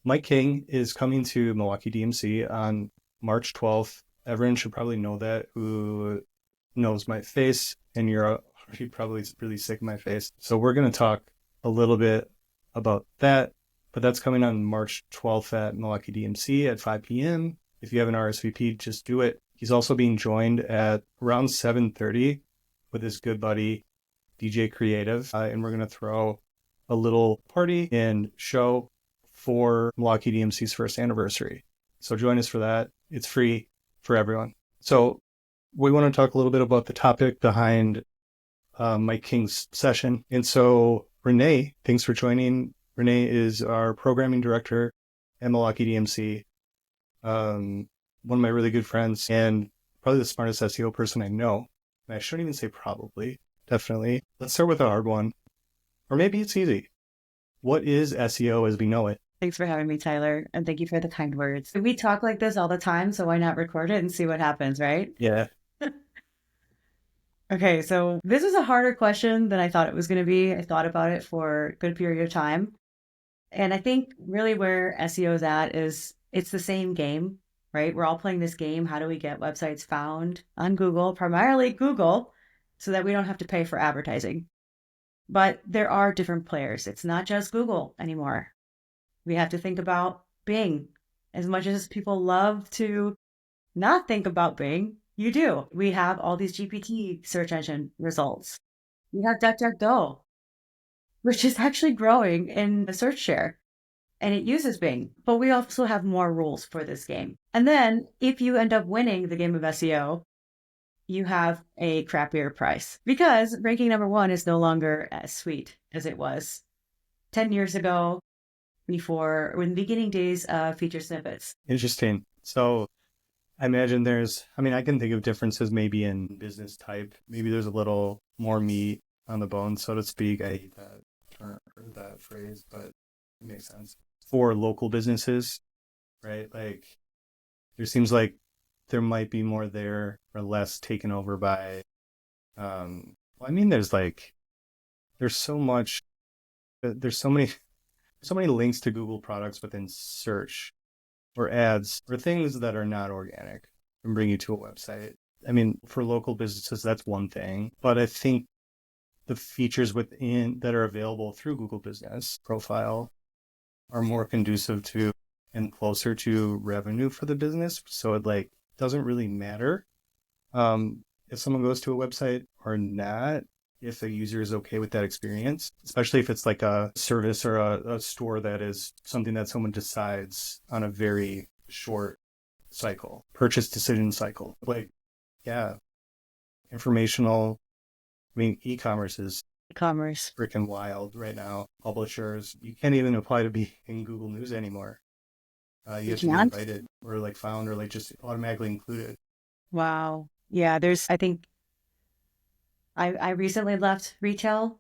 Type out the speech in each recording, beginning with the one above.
Mike King is coming to Milwaukee DMC on March 12th. Everyone should probably know that who knows my face, and you're already probably really sick of my face. So we're going to talk a little bit about that, but that's coming on March 12th at Milwaukee DMC at 5 p.m. If you have an RSVP, just do it. He's also being joined at around 7:30 with his good buddy, DJ Creative, and we're going to throw a little party and show for Milwaukee DMC's first anniversary. So join us for that. It's free for everyone. So we want to talk a little bit about the topic behind Mike King's session. And so Renee, thanks for joining. Renee is our programming director at Milwaukee DMC. One of my really good friends and probably the smartest SEO person I know. And I shouldn't even say probably, definitely. Let's start with a hard one. Or maybe it's easy. What is SEO as we know it? Thanks for having me, Tyler, and thank you for the kind words. We talk like this all the time, so why not record it and see what happens, right? Yeah. Okay, so this is a harder question than I thought it was going to be. I thought about it for a good period of time. And I think really where SEO is at is it's the same game, right? We're all playing this game. How do we get websites found on Google, primarily Google, so that we don't have to pay for advertising? But there are different players. It's not just Google anymore. We have to think about Bing. As much as people love to not think about Bing, you do. We have all these GPT search engine results. We have DuckDuckGo, which is actually growing in the search share, and it uses Bing. But we also have more rules for this game. And then if you end up winning the game of SEO, you have a crappier price because ranking number one is no longer as sweet as it was 10 years ago before, in the beginning days of feature snippets. Interesting. So I imagine I can think of differences maybe in business type. Maybe there's a little more meat on the bone, so to speak. I hate that term or that phrase, but it makes sense. For local businesses, right? Like there seems like there might be more there or less taken over by, well, I mean, there's so much, there's so many links to Google products within search or ads or things that are not organic and bring you to a website. I mean, for local businesses, that's one thing, but I think the features within that are available through Google Business Profile are more conducive to and closer to revenue for the business. So it like doesn't really matter if someone goes to a website or not, if the user is okay with that experience, especially if it's like a service or a store that is something that someone decides on a very short cycle, purchase decision cycle. Like, yeah, informational. I mean, e-commerce is E-commerce. freaking wild right now. Publishers, you can't even apply to be in Google News anymore. You You have to be can't? invited or like found or like just automatically included. Wow. Yeah, I think I recently left retail,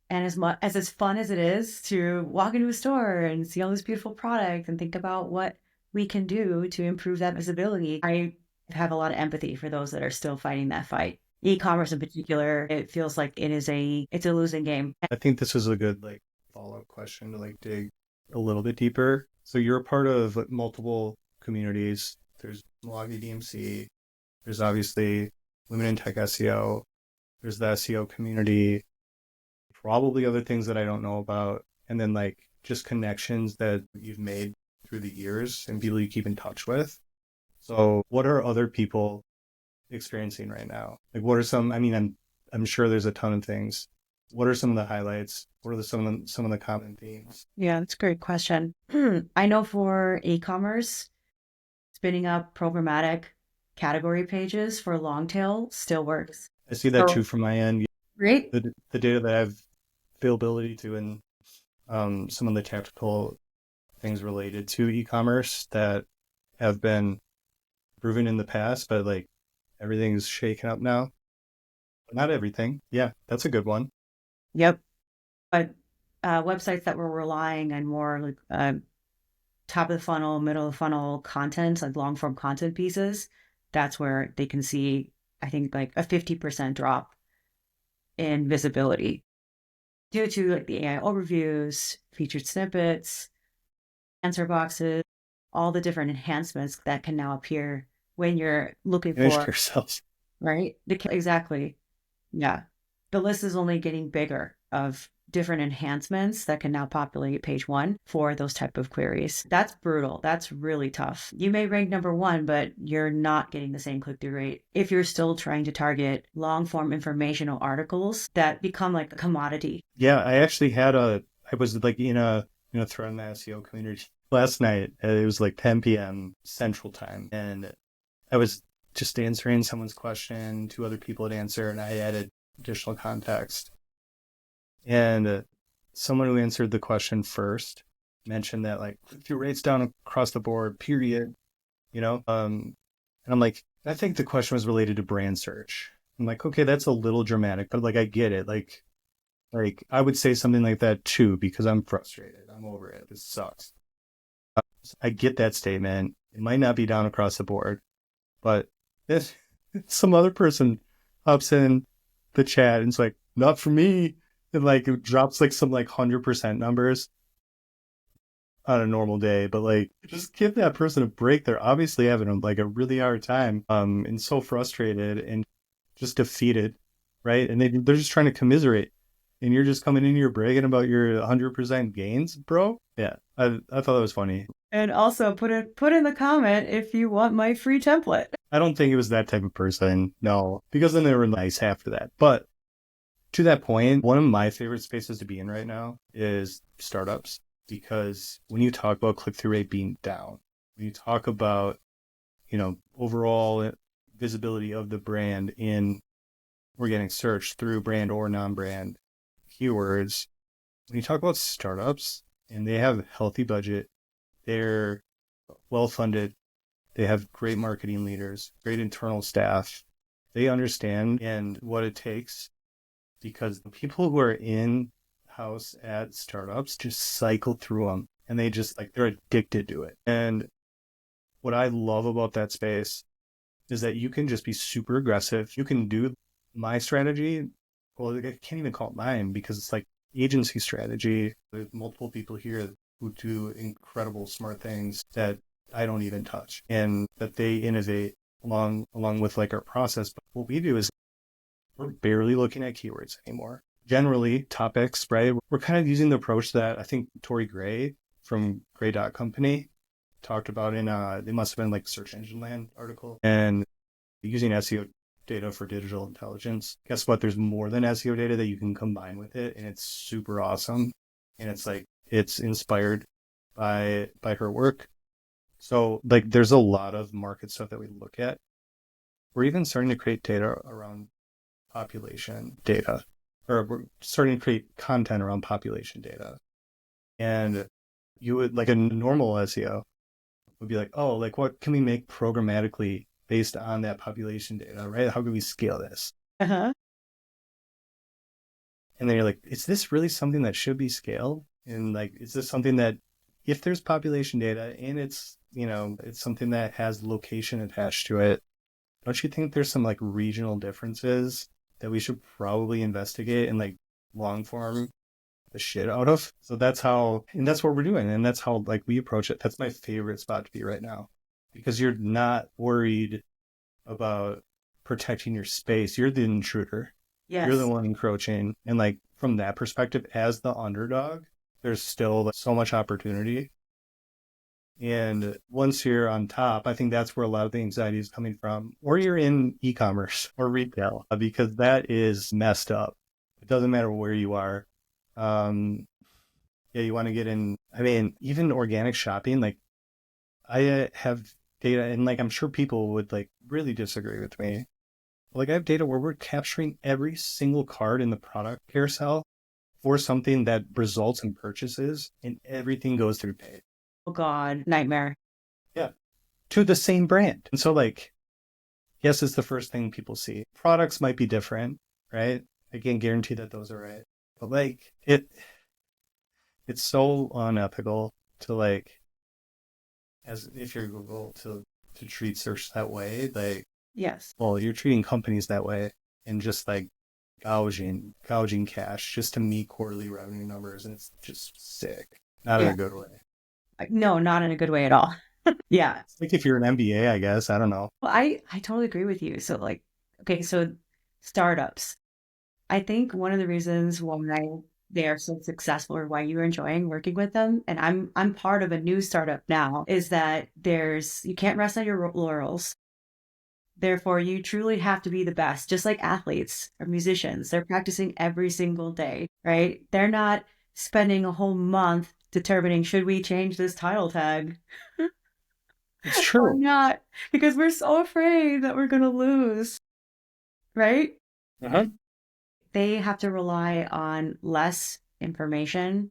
and as fun as it is to walk into a store and see all this beautiful product and think about what we can do to improve that visibility, I have a lot of empathy for those that are still fighting that fight. E-commerce in particular, it feels like it's a losing game. I think this is a good like follow-up question to like dig a little bit deeper. So you're a part of like, multiple communities. There's Milwaukee DMC. There's obviously Women in Tech SEO. There's the SEO community. Probably other things that I don't know about. And then like just connections that you've made through the years and people you keep in touch with. So what are other people experiencing right now? Like what are some, I mean, I'm sure there's a ton of things. What are some of the highlights? What are some of the common themes? Yeah, that's a great question. I know for e-commerce, spinning up programmatic category pages for long tail still works. I see that too So from my end. great. The data that I have availability to and some of the tactical things related to e-commerce that have been proven in the past, but like everything's shaken up now. Not everything. Yeah, that's a good one. Yep. But websites that were relying on more like top of the funnel, middle of the funnel content, like long form content pieces, that's where they can see, I think, like a 50% drop in visibility due to like the AI overviews, featured snippets, answer boxes, all the different enhancements that can now appear when you're looking Image for, yourselves. right? Exactly. Yeah. The list is only getting bigger of different enhancements that can now populate page one for those type of queries. That's brutal. That's really tough. You may rank number one, but you're not getting the same click-through rate if you're still trying to target long-form informational articles that become like a commodity. Yeah, I was like in a thread in the SEO community last night. It was like 10 p.m. Central Time, and I was just answering someone's question. Two other people had answered, and I added additional context. And someone who answered the question first mentioned that like click-through rates down across the board, period. You know, and I'm like, I think the question was related to brand search. I'm like, okay, that's a little dramatic, but like I get it. Like I would say something like that too because I'm frustrated. I'm over it. This sucks. I get that statement. It might not be down across the board, but if some other person hops in the chat and it's like, not for me, and like it drops like some like 100% numbers on a normal day, but like just give that person a break. They're obviously having like a really hard time, and so frustrated and just defeated, right? And they're just trying to commiserate. And you're just coming in here bragging about your 100% gains, bro. Yeah, I thought that was funny. And also put in the comment if you want my free template. I don't think it was that type of person, no, because then they were nice after that. But to that point, one of my favorite spaces to be in right now is startups, because when you talk about click-through rate being down, when you talk about, overall visibility of the brand in organic search through brand or non-brand keywords, when you talk about startups and they have a healthy budget, they're well-funded, they have great marketing leaders, great internal staff, they understand and what it takes, because the people who are in house at startups just cycle through them and they just like they're addicted to it. And what I love about that space is that you can just be super aggressive. You can do my strategy. Well, I can't even call it mine because it's like agency strategy. There's multiple people here who do incredible smart things that I don't even touch and that they innovate along with like our process. But what we do is we're barely looking at keywords anymore. Generally, topics, right? We're kind of using the approach that I think Tori Gray from Gray.company talked about in it must have been like Search Engine Land article, and using SEO data for digital intelligence. Guess what? There's more than SEO data that you can combine with it, and it's super awesome. And it's like it's inspired by her work. So like there's a lot of market stuff that we look at. We're even starting to create data around population data, or we're starting to create content around population data. And you would like a normal SEO would be like, oh, like what can we make programmatically based on that population data, right? How can we scale this? Uh-huh. And then you're like, is this really something that should be scaled? And like, is this something that if there's population data and it's something that has location attached to it, don't you think there's some like regional differences that we should probably investigate and like long form the shit out of? So that's what we're doing. And that's how like we approach it. That's my favorite spot to be right now, because you're not worried about protecting your space. You're the intruder. You're the Yes. one encroaching. And like from that perspective, as the underdog, there's still like, so much opportunity. And once you're on top, I think that's where a lot of the anxiety is coming from. Or you're in e-commerce or retail, because that is messed up. It doesn't matter where you are. Um, yeah, you want to get in. I mean, even organic shopping, like I have data, and like I'm sure people would like really disagree with me. Like I have data where we're capturing every single card in the product carousel for something that results in purchases, and everything goes through paid. Oh God, nightmare. Yeah, to the same brand. And so like, yes, it's the first thing people see. Products might be different, right? I can't guarantee that those are right. But like it's so unethical to like, as if you're Google, to treat search that way. Like, Yes. well, you're treating companies that way and just like gouging cash just to meet quarterly revenue numbers, and it's just sick. Not in Yeah. a good way. No, not in a good way at all. Yeah. It's like if you're an MBA, I guess. I don't know. Well, I totally agree with you. So like, okay, so startups. I think one of the reasons why they are so successful or why you're enjoying working with them, and I'm part of a new startup now, is that there's you can't rest on your laurels. Therefore, you truly have to be the best, just like athletes or musicians. They're practicing every single day, right? They're not spending a whole month determining should we change this title tag It's or true. not, because we're so afraid that we're going to lose, right? Uh-huh. They have to rely on less information,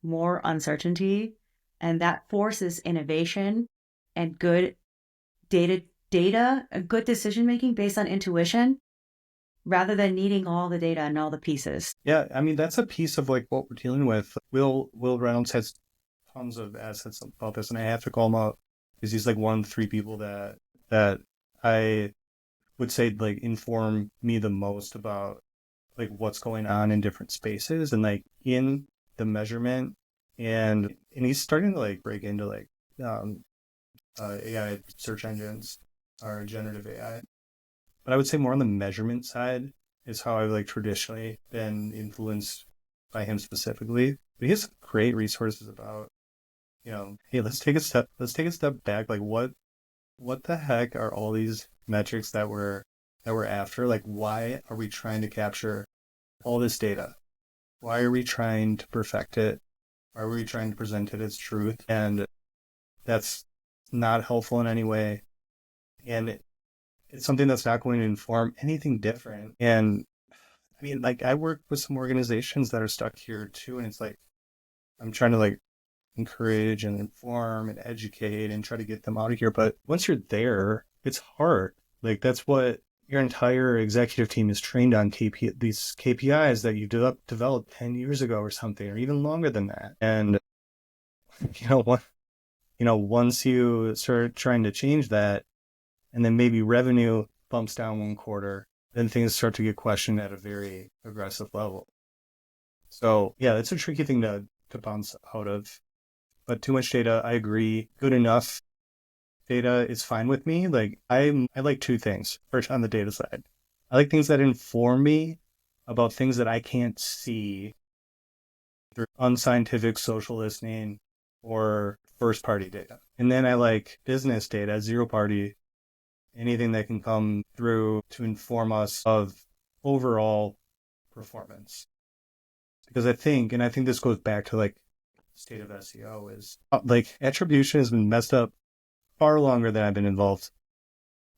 more uncertainty, and that forces innovation and good data, a good decision making based on intuition rather than needing all the data and all the pieces. Yeah, I mean that's a piece of like what we're dealing with. Will Reynolds has tons of assets about this, and I have to call him out because he's like one of the three people that I would say like inform me the most about like what's going on in different spaces and like in the measurement and he's starting to like break into like um AI search engines or generative AI. But I would say more on the measurement side is how I've like traditionally been influenced by him specifically. But he has great resources about, hey, let's take a step back. Like what the heck are all these metrics that we're after? Like why are we trying to capture all this data? Why are we trying to perfect it? Why are we trying to present it as truth? And that's not helpful in any way. And it's something that's not going to inform anything different. And I mean, like I work with some organizations that are stuck here too, and it's like I'm trying to like encourage and inform and educate and try to get them out of here. But once you're there, it's hard. Like that's what your entire executive team is trained on these KPIs that you developed 10 years ago or something, or even longer than that. And you know, one, once you start trying to change that, and then maybe revenue bumps down one quarter, then things start to get questioned at a very aggressive level. So yeah, it's a tricky thing to bounce out of. But too much data, I agree. Good enough data is fine with me. Like I like two things. First, on the data side, I like things that inform me about things that I can't see through unscientific social listening or first party data. And then I like business data, zero party, anything that can come through to inform us of overall performance. Because I think this goes back to like state of SEO is like attribution has been messed up far longer than I've been involved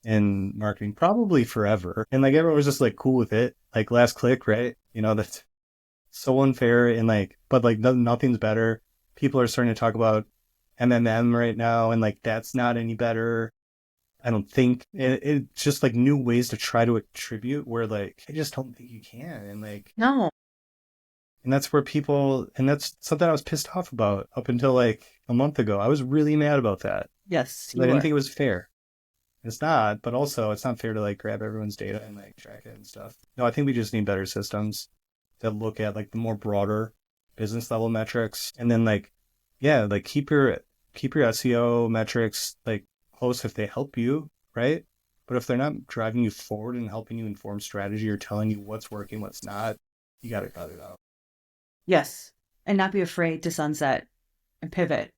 in marketing, probably forever. And like everyone was just like cool with it, like last click, right? That's so unfair and like, but like nothing's better. People are starting to talk about MMM right now, and like that's not any better. I don't think it's just like new ways to try to attribute where like I just don't think you can. And like, No. and that's where and that's something I was pissed off about up until like a month ago. I was really mad about that. Yes, I you didn't were. think it was fair. It's not, but also it's not fair to like grab everyone's data and like track it and stuff. No, I think we just need better systems that look at like the more broader business level metrics, and then like yeah, like keep your SEO metrics like close if they help you, right? But if they're not driving you forward and helping you inform strategy or telling you what's working, what's not, you got to cut it out. Yes. And not be afraid to sunset and pivot.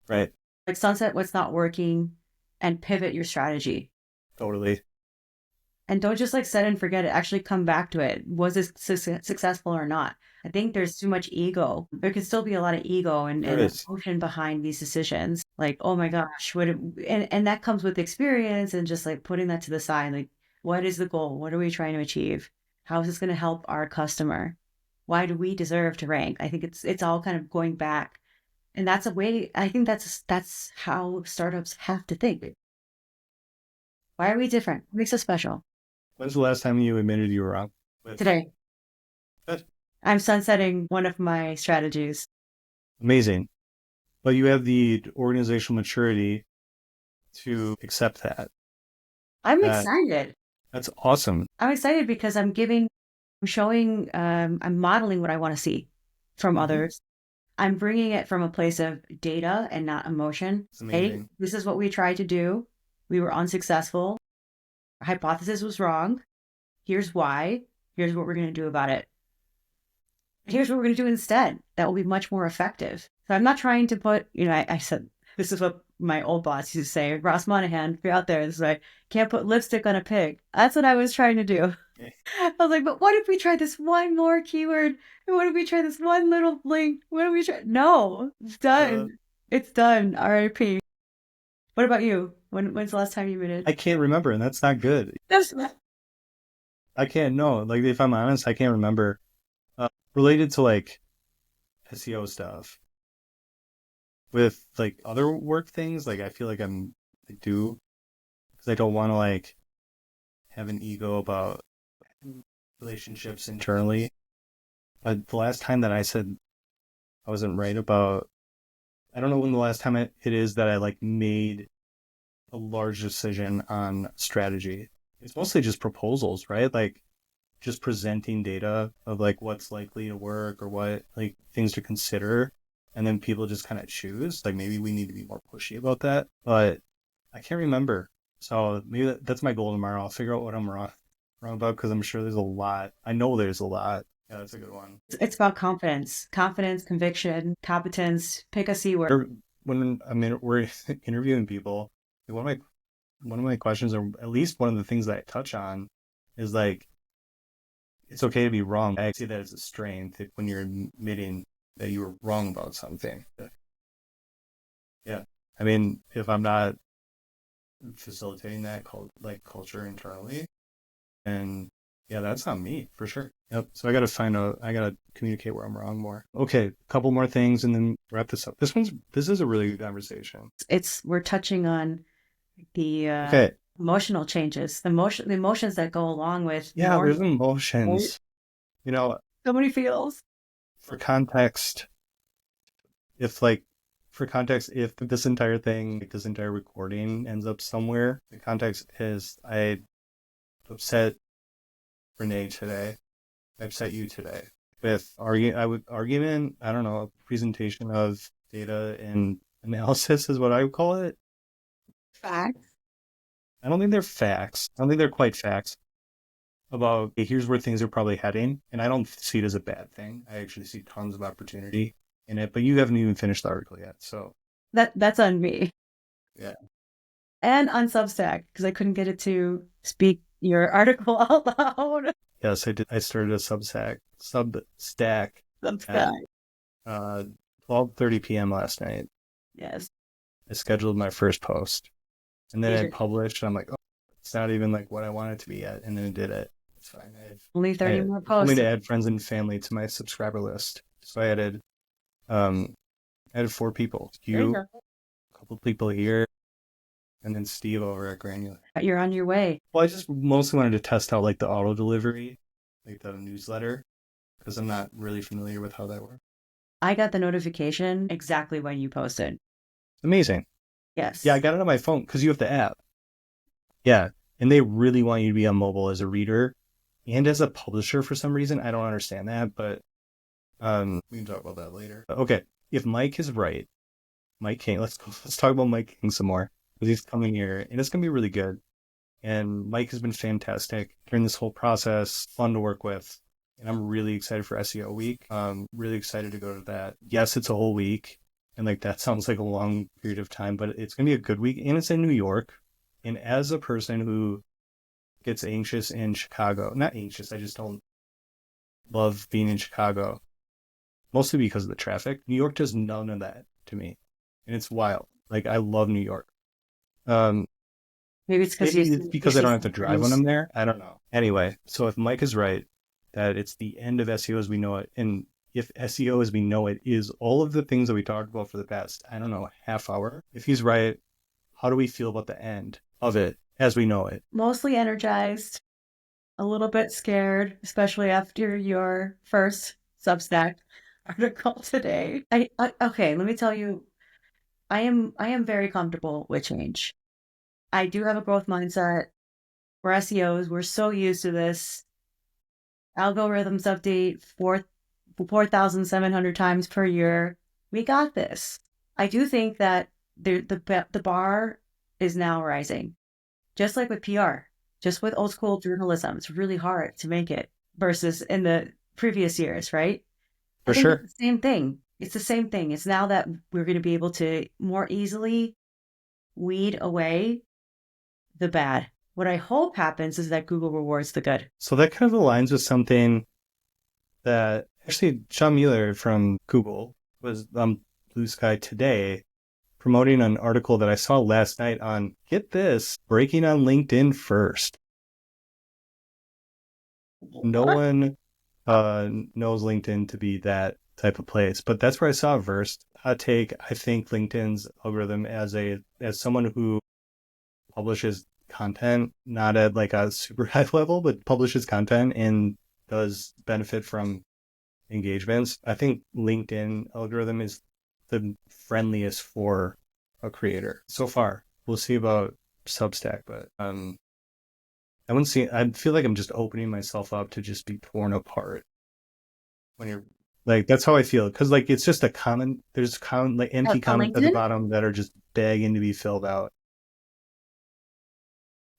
Right. Like sunset what's not working and pivot your strategy. Totally. And don't just like set and forget it. Actually come back to it. Was this successful or not? I think there's too much ego. There can still be a lot of ego There and is. emotion behind these decisions. Like, oh my gosh, and that comes with experience and just like putting that to the side. Like, what is the goal? What are we trying to achieve? How is this going to help our customer? Why do we deserve to rank? I think it's all kind of going back. And that's a way, I think that's how startups have to think. Why are we different? What makes us special? When's the last time you admitted you were wrong with Today, that? I'm sunsetting one of my strategies. Amazing. But you have the organizational maturity to accept that. I'm That excited. that's awesome. I'm excited because I'm showing, I'm modeling what I want to see from Hmm. others. I'm bringing it from a place of data and not emotion. It's Hey, amazing. this is what we tried to do. We were unsuccessful. Our hypothesis was wrong. Here's why. Here's what we're going to do about it. Here's what we're going to do instead. That will be much more effective. So I'm not trying to put, I said, this is what my old boss used to say, Ross Monahan, if you're out there, this is like, can't put lipstick on a pig. That's what I was trying to do. I was like, but what if we try this one more keyword? And what if we try this one little link? What if we try? No, it's Uh, done. It's done. RIP. What about you? When's the last time you made I it? can't remember, and that's not good. That's I can't know. Like if I'm honest, I can't remember. Related to like SEO stuff with like other work things, like I feel like I do because I don't want to like have an ego about relationships internally. But the last time that I said I wasn't right about, I don't know when the last time it is that I like made a large decision on strategy. It's mostly just proposals, right? Like just presenting data of like what's likely to work or what like things to consider. And then people just kind of choose. Like maybe we need to be more pushy about that. But I can't remember. So maybe that's my goal tomorrow. I'll figure out what I'm wrong about because I'm sure there's a lot. I know there's a lot. Yeah, that's a good one. it's about confidence, conviction, competence. Pick a C word. When I mean we're interviewing people, one of my questions, or at least one of the things that I touch on, is like it's okay to be wrong. I see that as a strength when you're admitting that you were wrong about something. Yeah, I mean, if I'm not facilitating that culture internally, and yeah, that's on me for sure. Yep. So I gotta communicate where I'm wrong more. Okay, a couple more things and then wrap this up. This is a really good conversation. It's we're touching on the Okay. emotional changes, the emotions that go along with Yeah, more. there's Right? emotions. You know, So many feels. for context, if like for context, if this entire thing, like this entire recording ends up somewhere, the context is I upset Renee today. I upset you today with argument. I don't know, a presentation of data and analysis is what I would call it. Fact. I don't think they're facts. I don't think they're quite facts about okay, here's where things are probably heading, and I don't see it as a bad thing. I actually see tons of opportunity in it, but you haven't even finished the article yet, so That's on me. yeah. And on Substack because I couldn't get it to speak your article out loud. Yes, I did. I started a Substack at Substack. 12:30 p.m. last night. Yes. I scheduled my first post, and then I Major. published. And I'm like, oh, it's not even like what I want it to be yet, and then I did it. It's fine. Only 30 It more told me posts. to add friends and family to my subscriber list, so um I added 4 people. There you You, go. a couple people here, and then Steve over at Granular. You're on your way. Well, I just mostly wanted to test out like the auto delivery, like the newsletter, because I'm not really familiar with how that works. I got the notification exactly when you posted. Amazing. Yeah, I Yes. got it on my phone because you have the app. Yeah, and they really want you to be on mobile as a reader and as a publisher for some reason. I don't understand that, but we can talk about that later. Okay, if Mike is right, Mike King, let's talk about Mike King some more because he's coming here and it's gonna be really good. And Mike has been fantastic during this whole process, fun to work with. And I'm really excited for SEO week. Really excited to go to that. Yes, it's a whole week. And like that sounds like a long period of time, but it's gonna be a good week. And it's in New York. And as a person who gets anxious in Chicago, not anxious, I just don't love being in Chicago, mostly because of the traffic. New York does none of that to me. And it's wild. Like I love New York. Um, Maybe it's because Maybe it's you because I see don't have to drive when signs. I'm there. I don't know. Anyway, so if Mike is right that it's the end of SEO as we know it, and if SEO as we know it is all of the things that we talked about for the past, I don't know, half hour, if he's right, how do we feel about the end of it as we know it? Mostly energized, a little bit scared, especially after your first Substack article today. Okay, let me tell you, I am very comfortable with change. I do have a growth mindset. We're SEOs. We're so used to this. Algorithms update 4,700 times per year. We got this. I do think that the bar is now rising, just like with PR, just with old school journalism. It's really hard to make it versus in the previous years, right? I For think it's sure. the same thing. It's the same thing. It's now that we're going to be able to more easily weed away the bad. What I hope happens is that Google rewards the good. So that kind of aligns with something that actually John Mueller from Google was on Blue Sky today promoting an article that I saw last night on, get this, breaking on LinkedIn first. No What? one knows LinkedIn to be that type of place, but that's where I saw it first. Hot take, I think LinkedIn's algorithm as someone who publishes content, not at like a super high level, but publishes content and does benefit from engagements. I think LinkedIn algorithm is the friendliest for a creator so far. We'll see about Substack, but I wouldn't see. I feel like I'm just opening myself up to just be torn apart when you're like that's how I feel because like it's just a comment. There's comment like empty On comments at the LinkedIn? bottom that are just begging to be filled out.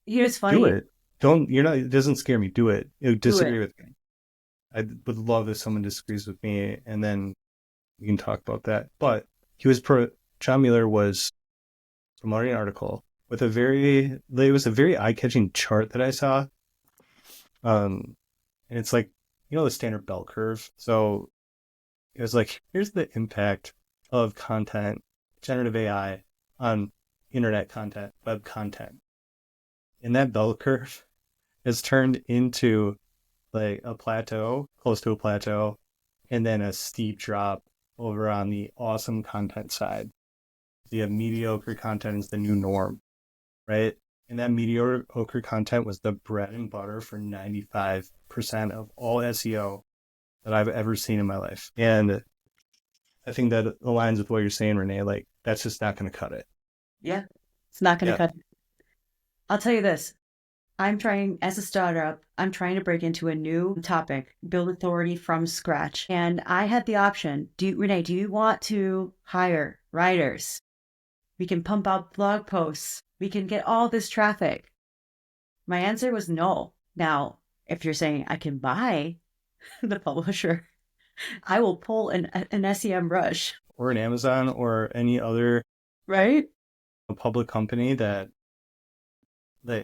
Here's Do funny. it. Don't. You're not. It doesn't scare me. Do it. You Do it. disagree with me. I would love if someone disagrees with me, and then we can talk about that. But he was pro. John Mueller was promoting an article with it was a very eye-catching chart that I saw. And it's like, the standard bell curve. So it was like, here's the impact of content, generative AI on internet content, web content. And that bell curve has turned into like a plateau, close to a plateau, and then a steep drop over on the awesome content side. The mediocre content is the new norm, right? And that mediocre content was the bread and butter for 95% of all SEO that I've ever seen in my life. And I think that aligns with what you're saying, Renee. Like, that's just not going to cut it. Yeah. It's not going to Yeah. cut. I'll tell you this. I'm trying, as a startup, I'm trying to break into a new topic, build authority from scratch. And I had the option. Renee, do you want to hire writers? We can pump out blog posts. We can get all this traffic. My answer was no. Now, if you're saying I can buy the publisher, I will pull an SEM rush, Or an Amazon or any other right? public company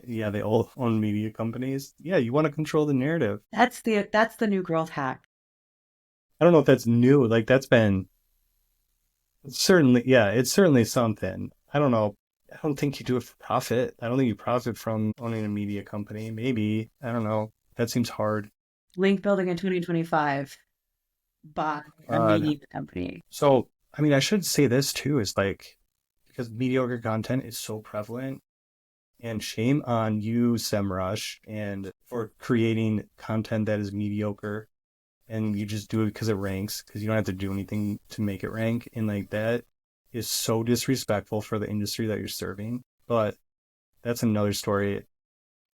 yeah, they all own media companies. Yeah, you want to control the narrative. That's the new growth hack. I don't know if that's new. Like, that's been certainly, yeah, it's certainly something. I don't know. I don't think you do it for profit. I don't think you profit from owning a media company. Maybe. I don't know. That seems hard. Link building in 2025 by a Uh, media company. so, I mean, I should say this too is like, because mediocre content is so prevalent, and shame on you, SEMrush, and for creating content that is mediocre and you just do it because it ranks, because you don't have to do anything to make it rank. And like that is so disrespectful for the industry that you're serving. But that's another story.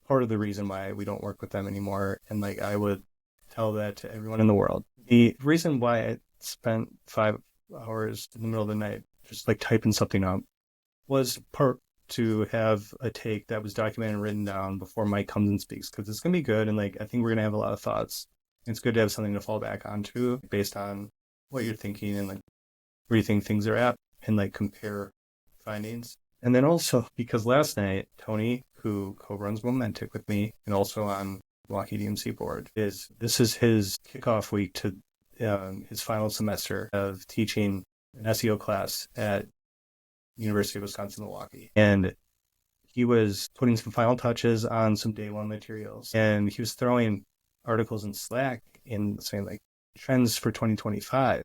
Part of the reason why we don't work with them anymore. And like I would tell that to everyone in the world. The reason why I spent 5 hours in the middle of the night just like typing something up was part to have a take that was documented and written down before Mike comes and speaks, because it's going to be good. And like I think we're going to have a lot of thoughts. It's good to have something to fall back onto based on what you're thinking and like where you think things are at, and like compare findings. And then also because last night Tony, who co-runs Momentic with me and also on Milwaukee DMC board, this is his kickoff week to his final semester of teaching an SEO class at University of Wisconsin-Milwaukee. And he was putting some final touches on some day one materials. And he was throwing articles in Slack and saying like trends for 2025,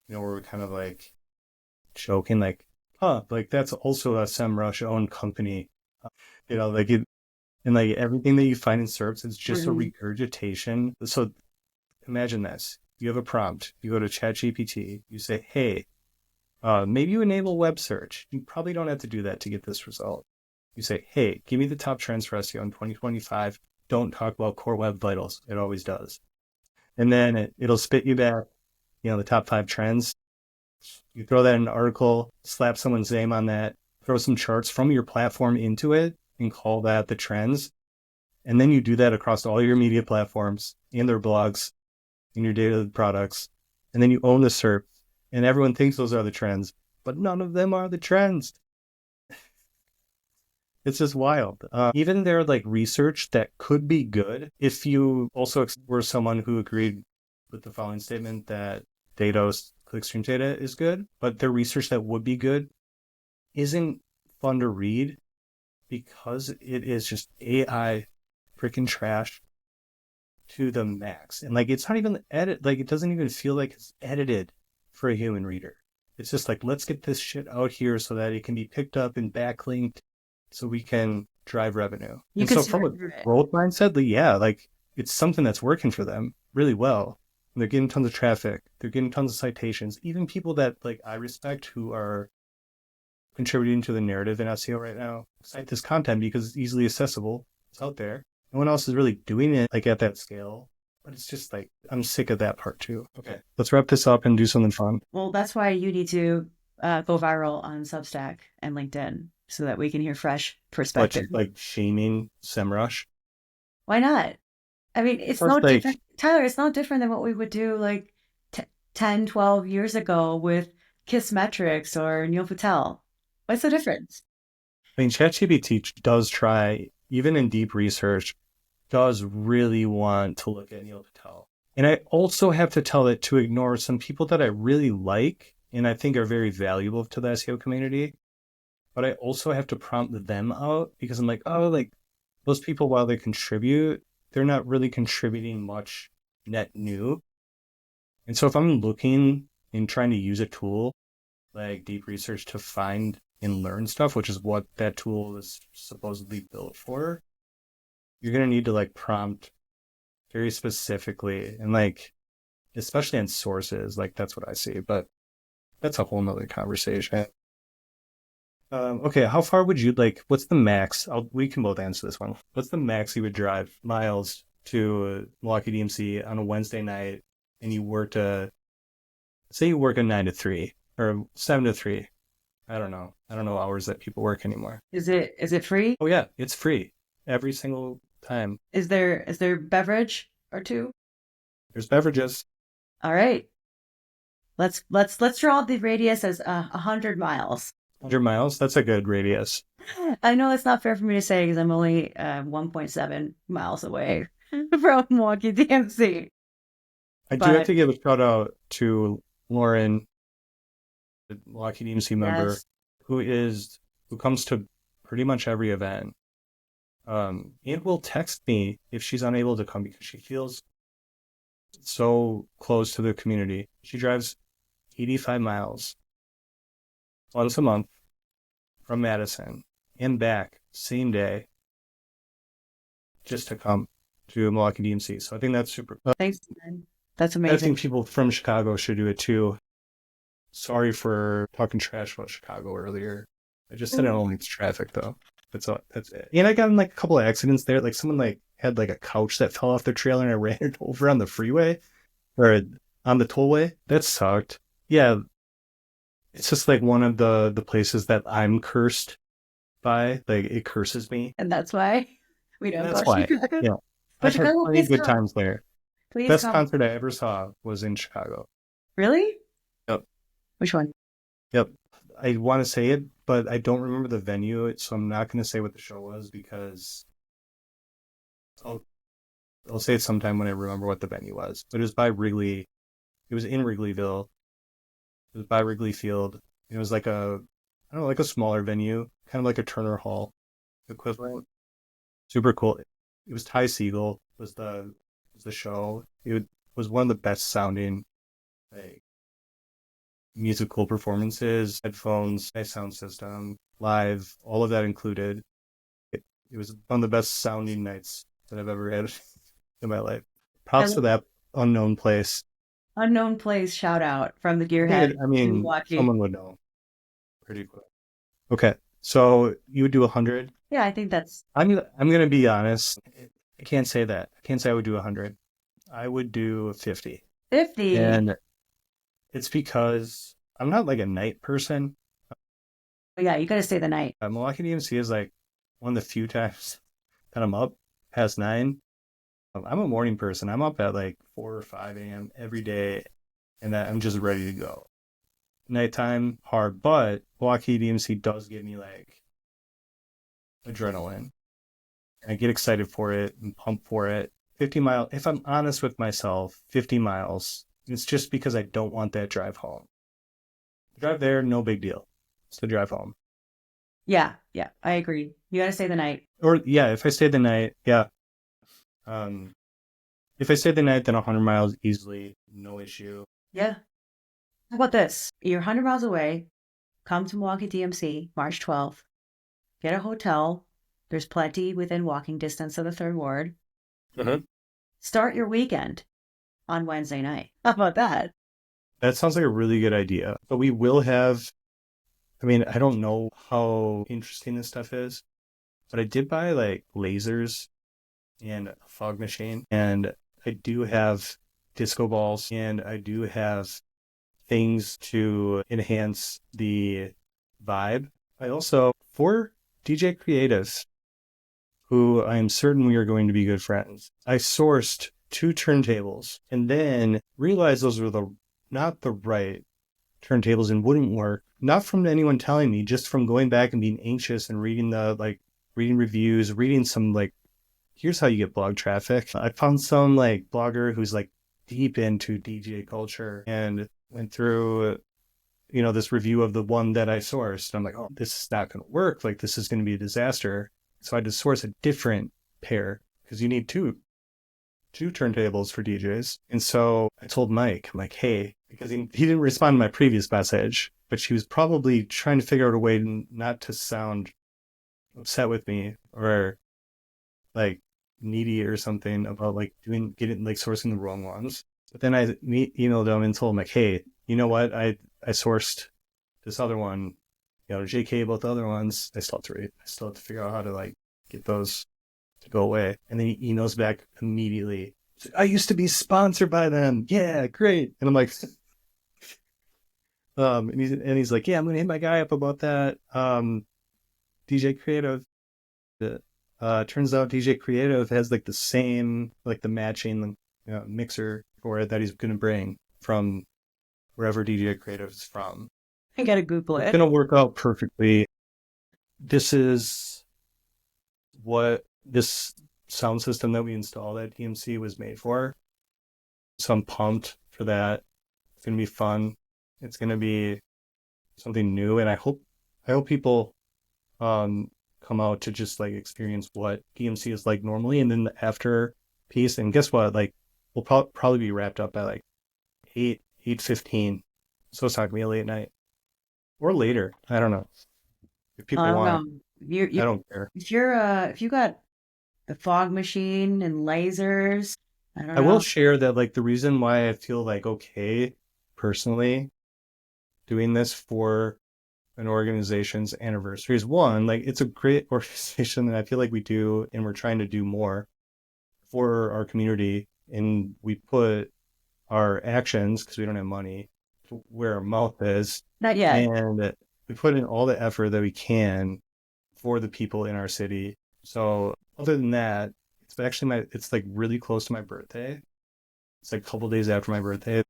where we're kind of like joking, like, like that's also a SEMrush owned company, like it, and like everything that you find in SERPs is just a Mhm. regurgitation. So imagine this. You have a prompt, you go to ChatGPT, you say, hey, maybe you enable web search. You probably don't have to do that to get this result. You say, hey, give me the top trends for SEO in 2025. Don't talk about core web vitals. It always does. And then it'll spit you back, the top 5 trends. You throw that in an article, slap someone's name on that, throw some charts from your platform into it, and call that the trends. And then you do that across all your media platforms and their blogs and your data products. And then you own the SERP. And everyone thinks those are the trends, but none of them are the trends. It's just wild. Even their like research that could be good if you also were someone who agreed with the following statement that Datos clickstream data is good, but their research that would be good isn't fun to read because it is just AI freaking trash to the max. And like it's not even like it doesn't even feel like it's edited for a human reader. It's just like, let's get this shit out here so that it can be picked up and backlinked so we can drive revenue. You And can so see from a growth mindset, yeah, like it's something that's working for them really well. And they're getting tons of traffic. They're getting tons of citations. Even people that like I respect who are contributing to the narrative in SEO right now cite this content because it's easily accessible. It's out there. No one else is really doing it like at that scale. But it's just like, I'm sick of that part too. Okay, let's wrap this up and do something fun. Well, that's why you need to go viral on Substack and LinkedIn so that we can hear fresh perspective. Like shaming SEMrush. Why not? I mean, it's no different. Tyler, it's not different than what we would do like 10, 12 years ago with Kissmetrics or Neil Patel. What's the difference? I mean, ChatGPT does try, even in deep research, does really want to look at Neil Patel. And I also have to tell it to ignore some people that I really like and I think are very valuable to the SEO community. But I also have to prompt them out because I'm like, oh, like those people, while they contribute, they're not really contributing much net new. And so if I'm looking and trying to use a tool like deep research to find and learn stuff, which is what that tool is supposedly built for, you're going to need to like prompt very specifically and like, especially on sources, like that's what I see, but that's a whole nother conversation. Okay, how far would you like, what's the max? We can both answer this one. What's the max you would drive miles to Milwaukee DMC on a Wednesday night and you worked say you work a 9 to 3 or 7 to 3. I don't know. I don't know hours that people work anymore. Is it free? Oh yeah, it's free every single time. Is there beverage or two? There's beverages. All right. Let's draw the radius as 100 miles. 100 miles. That's a good radius. I know it's not fair for me to say because I'm only 1.7 miles away from Milwaukee DMC. I do have to give a shout out to Lauren, the Milwaukee DMC member, who comes to pretty much every event. And will text me if she's unable to come because she feels so close to the community. She drives 85 miles once a month from Madison and back same day just to come to Milwaukee DMC. So I think that's super. Thanks, man. That's amazing. I think people from Chicago should do it too. Sorry for talking trash about Chicago earlier. I just said it only it's traffic though. That's it. And I got in like a couple of accidents there. Like someone like had like a couch that fell off their trailer and I ran it over on the freeway or on the tollway. That sucked. Yeah. It's just like one of the places that I'm cursed by. Like it curses me. And that's why we don't That's go why. Chicago. Yeah. But I've had plenty of good times there. Please Best come. concert I ever saw was in Chicago. Really? Yep. Which one? Yep. I want to say it, but I don't remember the venue, so I'm not going to say what the show was because I'll say it sometime when I remember what the venue was. But it was by Wrigley. It was in Wrigleyville. It was by Wrigley Field. It was like like a smaller venue, kind of like a Turner Hall equivalent. Super cool. It was Ty Segall was the show. It was one of the best sounding like musical performances, headphones, nice sound system, live, all of that included. It was one of the best sounding nights that I've ever had in my life. Props to that unknown place. Unknown place shout out from the Gearhead. I mean, someone would know pretty quick. Okay, so you would do 100? Yeah, I think that's. I'm gonna be honest. I can't say that. I can't say I would do 100. I would do 50. 50. And it's because I'm not like a night person. But yeah, you got to stay the night. Milwaukee DMC is like one of the few times that I'm up past 9. I'm a morning person. I'm up at like 4 or 5 a.m. every day, and that I'm just ready to go. Nighttime, hard, but Milwaukee DMC does give me like adrenaline. I get excited for it and pump for it. 50 miles, if I'm honest with myself, 50 miles, it's just because I don't want that drive home. The drive there, no big deal. It's the drive home. Yeah, yeah, I agree. You got to stay the night. Or yeah, if I stay the night, yeah. Um, if I stay the night, then 100 miles easily, no issue. Yeah. How about this? You're 100 miles away. Come to Milwaukee DMC, March 12th. Get a hotel. There's plenty within walking distance of the third ward. Uh-huh. Start your weekend on Wednesday night. How about that? That sounds like a really good idea. But we will have, I mean, I don't know how interesting this stuff is, but I did buy like lasers and a fog machine, and I do have disco balls, and I do have things to enhance the vibe. I also, for DJ Creatives, who I am certain we are going to be good friends, I sourced 2 turntables and then realized those were not the right turntables and wouldn't work. Not from anyone telling me, just from going back and being anxious and reading reviews, reading some like, here's how you get blog traffic. I found some like blogger who's like deep into DJ culture and went through, this review of the one that I sourced. I'm like, oh, this is not going to work. Like, this is going to be a disaster. So I had to source a different pair because you need two turntables for DJs. And so I told Mike, I'm like, hey, because he didn't respond to my previous message, but she was probably trying to figure out a way not to sound upset with me or like needy or something about like sourcing the wrong ones. But then I emailed him and told him like, hey, you know what? I sourced this other one, JK about the other ones. I still have to figure out how to like get those to go away. And then he emails back immediately. I used to be sponsored by them. Yeah, great. And I'm like, and he's like, yeah, I'm gonna hit my guy up about that. DJ Creative. Turns out DJ Creative has like the same, like the matching mixer for it that he's gonna bring from wherever DJ Creative is from. I gotta Google It's it. gonna work out perfectly. This is what this sound system that we installed at DMC was made for. So I'm pumped for that. It's gonna be fun. It's gonna be something new, and I hope people come out to just like experience what DMC is like normally, and then the after piece. And guess what? Like we'll probably be wrapped up by like 8:15. So it's not gonna be a late night or later. I don't know. If I people don't want, know. You I don't care. if you got the fog machine and lasers, I don't I will know. share that like the reason why I feel like okay personally doing this for an organization's anniversary is one, like it's a great organization that I feel like we do and we're trying to do more for our community, and we put our actions, because we don't have money, to where our mouth is, Not yet. and we put in all the effort that we can for the people in our city. So other than that, it's like really close to my birthday. It's like a couple days after my birthday,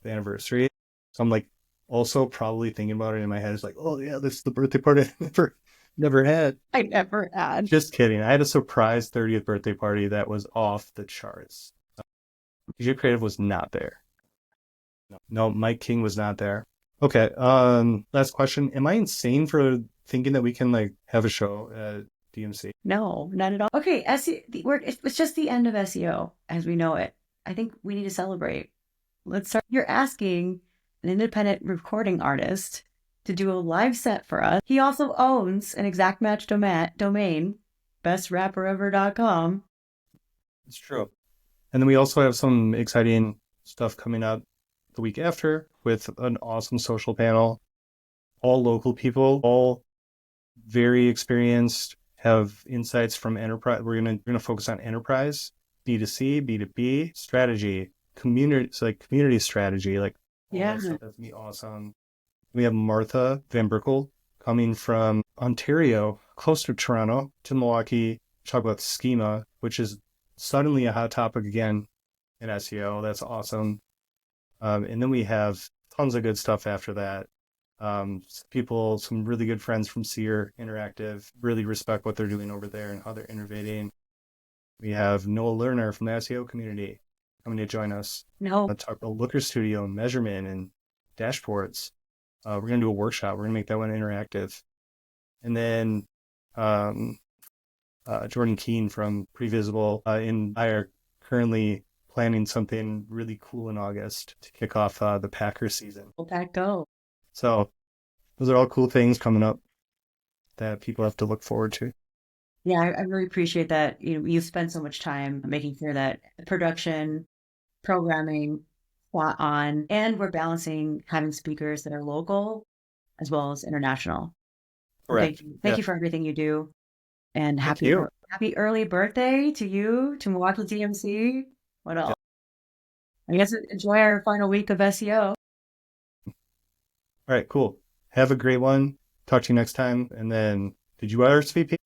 the anniversary. So I'm like also probably thinking about it in my head. It's like, oh yeah, this is the birthday party I never had. I never had. Just kidding. I had a surprise 30th birthday party that was off the charts. DJ Creative was not there. No, Mike King was not there. Okay. Last question. Am I insane for thinking that we can like have a show at DMC? No, not at all. Okay, it's just the end of SEO as we know it. I think we need to celebrate. Let's start. You're asking an independent recording artist to do a live set for us. He also owns an exact match domain, bestrapperever.com. It's true. And then we also have some exciting stuff coming up the week after with an awesome social panel. All local people, all very experienced, have insights from enterprise. We're gonna focus on enterprise, B2C, B2B strategy, community. It's like community strategy, like all Yeah. that stuff. That's gonna be awesome. We have Martha Van Berkel coming from Ontario, close to Toronto, to Milwaukee, to talk about schema, which is suddenly a hot topic again in SEO. That's awesome. And then we have tons of good stuff after that. Some really good friends from Seer Interactive, really respect what they're doing over there and how they're innovating. We have Noah Lerner from the SEO community coming to join us. No, Talk about Looker Studio and measurement and dashboards. We're going to do a workshop. We're going to make that one interactive. And then Jordan Keene from Previsible and I are currently planning something really cool in August to kick off the Packers season. let that go. So those are all cool things coming up that people have to look forward to. Yeah, I really appreciate that. You've spent so much time making sure that the production, programming, spot on, and we're balancing having speakers that are local as well as international. So thank Correct. you. Thank Yeah. you for everything you do. And Thank you. happy early birthday to you, to Milwaukee DMC. What Yeah. else? I guess enjoy our final week of SEO. All right, cool. Have a great one. Talk to you next time. And then, did you RSVP?